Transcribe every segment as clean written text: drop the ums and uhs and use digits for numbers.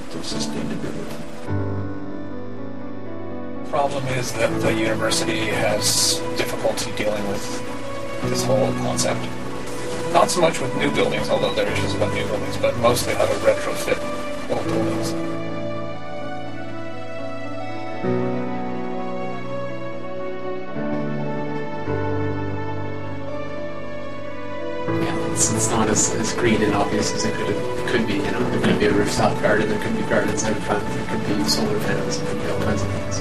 aspect of sustainability. The problem is that the university has difficulty dealing with this whole concept. Not so much with new buildings, although there are issues about new buildings, but mostly how to retrofit old buildings. Yeah, it's not as green and obvious as it could be. You know, there could be a rooftop garden, there could be gardens out front, there could be solar panels, there could be all kinds of things.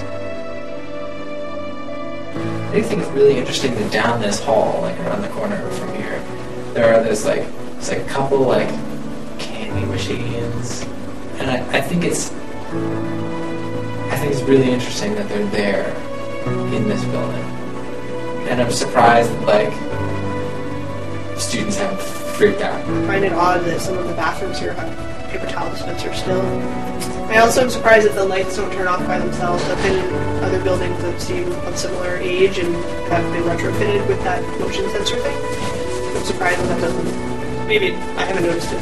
I do think it's really interesting that down this hall, like around the corner from here, there are this like it's like a couple like candy machines, and I think it's really interesting that they're there in this building, and I'm surprised that like students haven't freaked out. I find it odd that some of the bathrooms here have paper towel dispensers still. I also am surprised that the lights don't turn off by themselves. I've been in other buildings that seem of similar age and have been retrofitted with that motion sensor thing. I'm surprised that doesn't. Maybe I haven't noticed it. I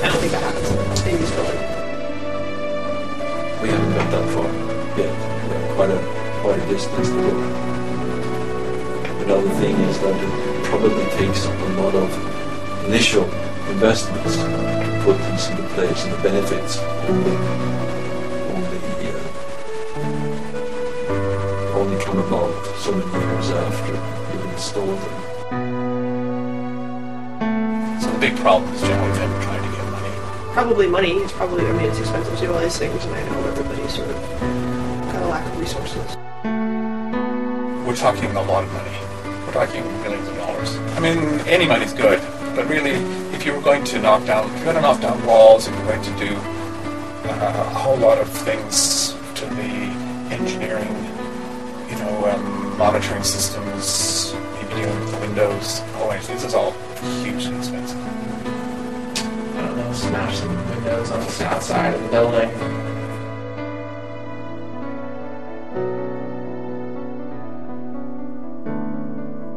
don't think that happens in this building. We haven't got that far yet. We have quite a distance to go. Another thing is that it probably takes a lot of initial investments to put things into place, and the benefits only come about so many years after you've installed them. So the big problem is generally them trying to get money. Probably money. It's probably, I mean, it's expensive to do all these things, and I know everybody's sort of got a lack of resources. We're talking a lot of money. We're talking millions of dollars. I mean, any money's good, but really, if you're going to knock down walls, if you're going to do a whole lot of things to the engineering, monitoring systems, maybe dealing with the windows, this is all hugely expensive. I don't know, smash some windows on the south side of the building.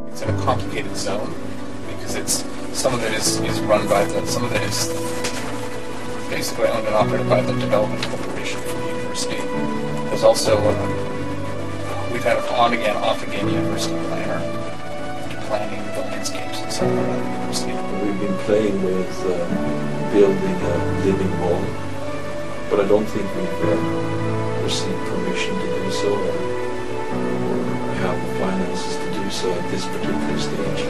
It's in a complicated zone because some of it is run by some of it is basically owned and operated by the development corporation for the university. There's also we've had an on again, off again university planner planning the landscapes and so on around the university. We've been playing with building a living wall, but I don't think we've received permission to do so, or we have the finances to do so at this particular stage.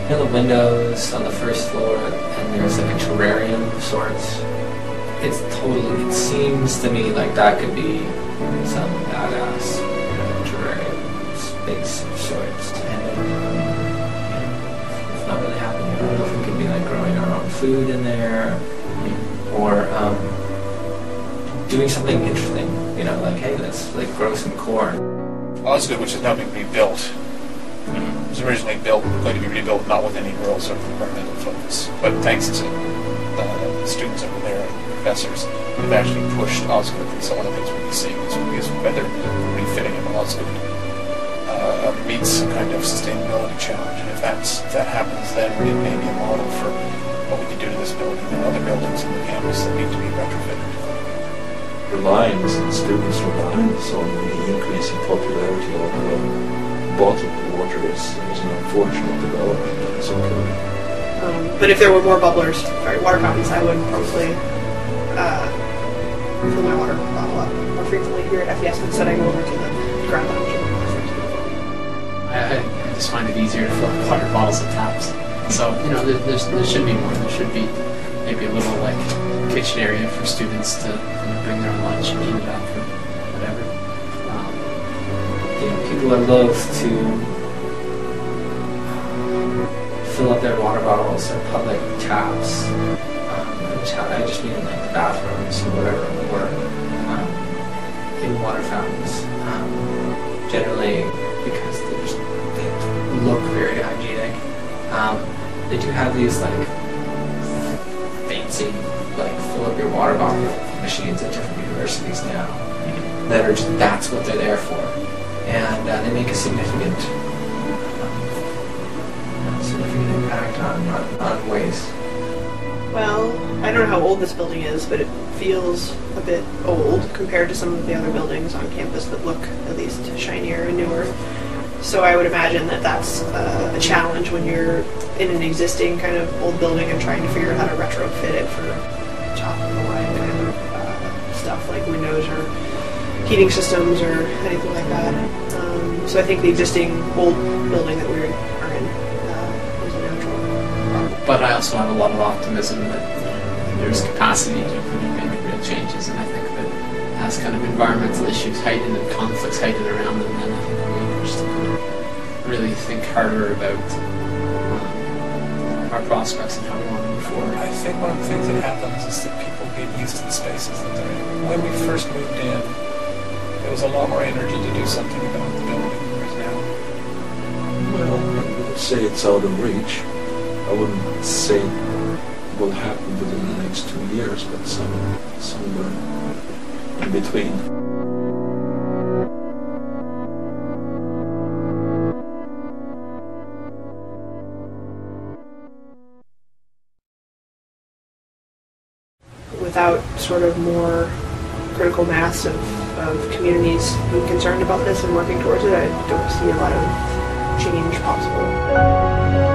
You know the windows on the first floor, and there's like a terrarium of sorts. It seems to me like that could be some badass terrarium space of sorts. And it's not really happening. I don't know if we could be like growing our own food in there, or doing something interesting. Like hey, let's like grow some corn. Osgood, which is now being rebuilt, was originally going to be rebuilt not with any real sort of environmental focus, but thanks to the students over there and professors, they've actually pushed Osgood, and so one of the things we'll be seeing is whether refitting of Osgood meets some kind of sustainability challenge, and if that happens, then it may be a model for what we can do to this building and other buildings in the campus that need to be retrofitted. Reliance and students' reliance on the increasing popularity of bottled water is an unfortunate development. It's okay. But if there were more water fountains, I would probably fill my water bottle up more frequently here at FES instead I go over to the ground lounge. I just find it easier to fill water bottles at taps. So, there should be more. There should be maybe a little like kitchen area for students to bring their own lunch and heat it up or whatever. People are loath to fill up their water bottles or public taps. I just mean like the bathrooms or whatever, or in water fountains. Generally, because they look very hygienic. They do have these like fancy fill up your water bottle machines at different universities now that are that's what they're there for, and they make a significant impact on waste. Well, I don't know how old this building is, but it feels a bit old compared to some of the other buildings on campus that look at least shinier and newer. So I would imagine that that's a challenge when you're in an existing kind of old building and trying to figure out how to retrofit it for top of the line kind of stuff like windows or heating systems or anything like that. So I think the existing old building that we are in is a natural. But I also have a lot of optimism that there's capacity to make real changes, and I think that as kind of environmental issues heighten and conflicts heighten around them, then I think we are still going to really think harder about our prospects and how we want to move forward. I think one of the things that happens is that people get used to the spaces that they're in. When we first moved in, there was a lot more energy to do something about the building than there is now. Well, I would say it's out of reach. I wouldn't say it will happen within the next 2 years, but somewhere in between. Without sort of more critical mass of communities being concerned about this and working towards it, I don't see a lot of change possible.